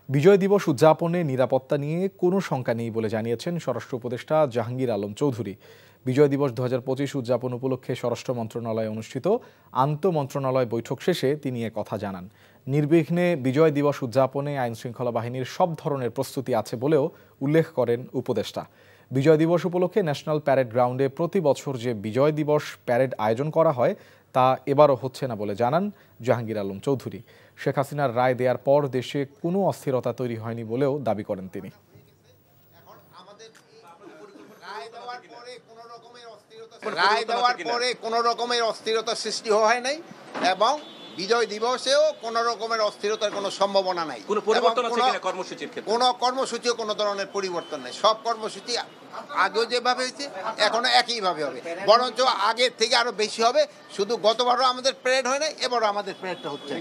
বিজয় দিবস উদযাপনে নিরাপত্তা নিয়ে কোনো শঙ্কা নেই বলে জানিয়েছেন স্বরাষ্ট্র উপদেষ্টা জাহাঙ্গীর আলম চৌধুরী। বিজয় দিবস ২০২৫ উদযাপন উপলক্ষে স্বরাষ্ট্র মন্ত্রণালয়ে অনুষ্ঠিত আন্তঃমন্ত্রণালয় বৈঠক শেষে তিনি এ কথা জানান। নির্বিঘ্নে বিজয় দিবস উদযাপনে আইনশৃঙ্খলা বাহিনীর সব ধরনের প্রস্তুতি আছে বলেও উল্লেখ করেন উপদেষ্টা। বিজয় দিবস উপলক্ষে ন্যাশনাল প্যারেড গ্রাউন্ডে প্রতি বছর যে বিজয় দিবস প্যারেড আয়োজন করা হয় তা এবারও হচ্ছে না বলে জানান জাহাঙ্গীর আলম চৌধুরী। শেখ হাসিনার রায় দেওয়ার পর দেশে কোনো অস্থিরতা তৈরি হয়নি বলেও দাবি করেন তিনি। রায় দেওয়ার পরে কোনো রকমের অস্থিরতা সৃষ্টি হয় নাই এবং বিজয় দিবসেও কোনো রকমের অস্থিরতার কোনো সম্ভাবনা নাই। কোনো পরিবর্তন আছে কিনা কর্মসূচির ক্ষেত্রে? কোনো কর্মসূচিও কোনো ধরনের পরিবর্তন নেই। সব কর্মসূচি আগেও যেভাবে হয়েছে এখনো একইভাবে হবে, বরঞ্চ আগের থেকে আরো বেশি হবে। শুধু গতবারও আমাদের প্যারেড হয় নাই, এবারও আমাদের প্যারেডটা হচ্ছে।